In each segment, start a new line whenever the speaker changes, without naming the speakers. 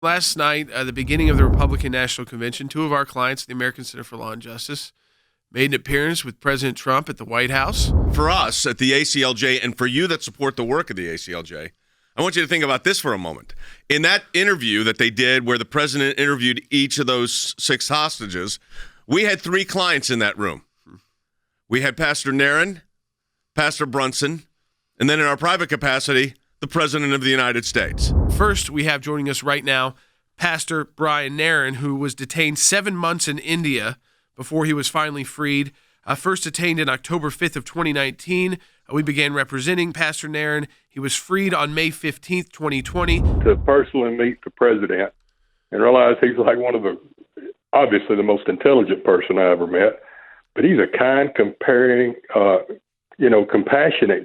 Last night, at the beginning of the Republican National Convention, two of our clients, the American Center for Law and Justice, made an appearance with President Trump at the White House.
For us at the ACLJ, and for you that support the work of the ACLJ, I want you to think about this for a moment. In that interview that they did where the president interviewed each of those 6 hostages, we had 3 clients in that room. We had Pastor Nerren, Pastor Brunson, and then in our private capacity, the President of the United States.
First, we have joining us right now Pastor Brian Nerren, who was detained 7 months in India before he was finally freed. First detained in October 5th of 2019, we began representing Pastor Nerren. He was freed on May 15th, 2020.
To personally meet the president and realize he's like one of obviously the most intelligent person I ever met, but he's a kind, compassionate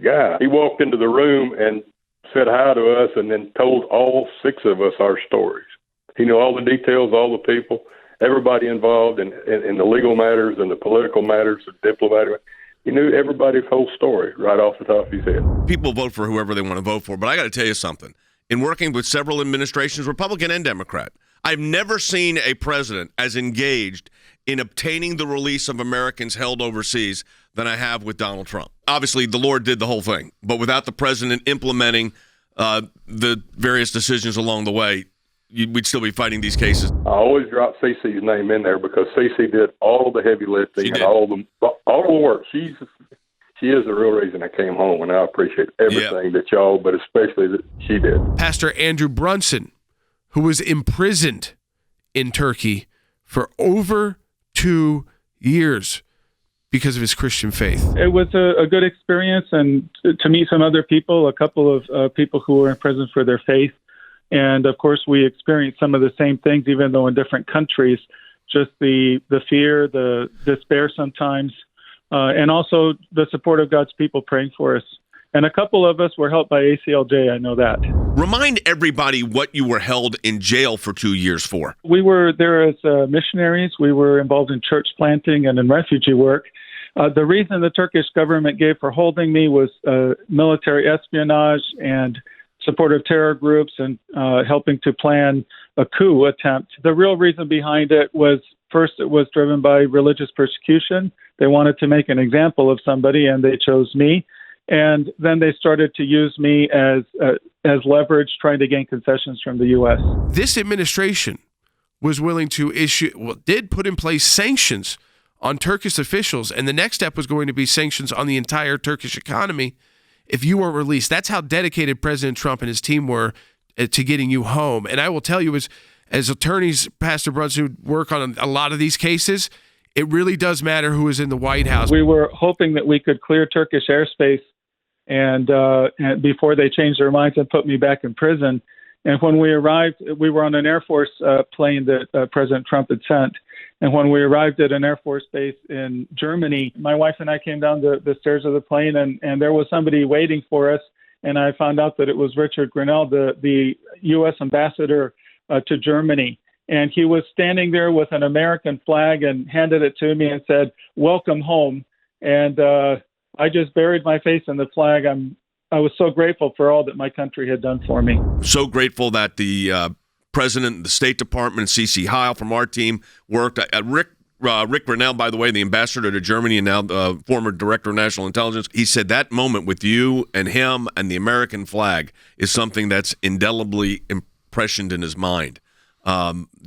guy. He walked into the room and said hi to us and then told all 6 of us our stories. He knew all the details, all the people, everybody involved in the legal matters and the political matters, the diplomatic. He knew everybody's whole story right off the top of his head.
People vote for whoever they want to vote for, but I got to tell you something. In working with several administrations, Republican and Democrat, I've never seen a president as engaged in obtaining the release of Americans held overseas than I have with Donald Trump. Obviously, the Lord did the whole thing, but without the president implementing the various decisions along the way, we'd still be fighting these cases.
I always drop CeCe's name in there because CeCe did all the heavy lifting and all the work. She is the real reason I came home, and I appreciate everything that y'all, but especially that she did.
Pastor Andrew Brunson, who was imprisoned in Turkey for over 2 years because of his Christian faith.
It was a good experience, and to meet some other people, a couple of people who were in prison for their faith. And, of course, we experienced some of the same things, even though in different countries, just the fear, the despair sometimes, and also the support of God's people praying for us. And a couple of us were helped by ACLJ, I know that.
Remind everybody what you were held in jail for 2 years for.
We were there as missionaries. We were involved in church planting and in refugee work. The reason the Turkish government gave for holding me was military espionage and support of terror groups and helping to plan a coup attempt. The real reason behind it was, first, it was driven by religious persecution. They wanted to make an example of somebody, and they chose me. And then they started to use me as leverage, trying to gain concessions from the U.S.
This administration was willing to did put in place sanctions on Turkish officials, and the next step was going to be sanctions on the entire Turkish economy if you weren't released. That's how dedicated President Trump and his team were to getting you home. And I will tell you, as attorneys, Pastor Brunson, work on a lot of these cases, it really does matter who is in the White House.
We were hoping that we could clear Turkish airspace and before they changed their minds and put me back in prison. And when we arrived, we were on an Air Force plane that President Trump had sent. And when we arrived at an Air Force base in Germany, my wife and I came down the stairs of the plane, and there was somebody waiting for us. And I found out that it was Richard Grenell, the U.S. ambassador to Germany. And he was standing there with an American flag and handed it to me and said, "Welcome home." And I just buried my face in the flag. I was so grateful for all that my country had done for me.
So grateful that the President, the State Department, CeCe Heil from our team worked. Rick Grenell, by the way, the ambassador to Germany and now former director of national intelligence, he said that moment with you and him and the American flag is something that's indelibly impressioned in his mind.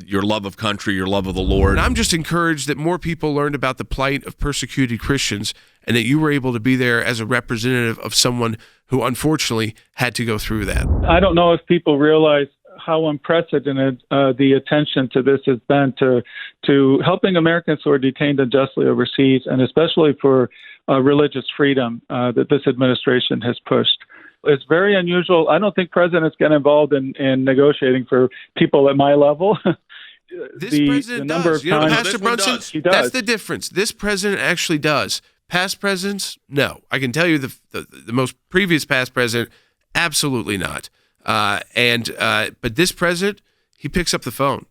Your love of country, your love of the Lord.
And I'm just encouraged that more people learned about the plight of persecuted Christians and that you were able to be there as a representative of someone who unfortunately had to go through that.
I don't know if people realize how unprecedented the attention to this has been to helping Americans who are detained unjustly overseas, and especially for religious freedom that this administration has pushed. It's very unusual. I don't think presidents get involved in negotiating for people at my level.
This president does. Pastor Brunson,
he does.
That's the difference. This president actually does. Past presidents, no. I can tell you the most previous past president, absolutely not. But this president, he picks up the phone.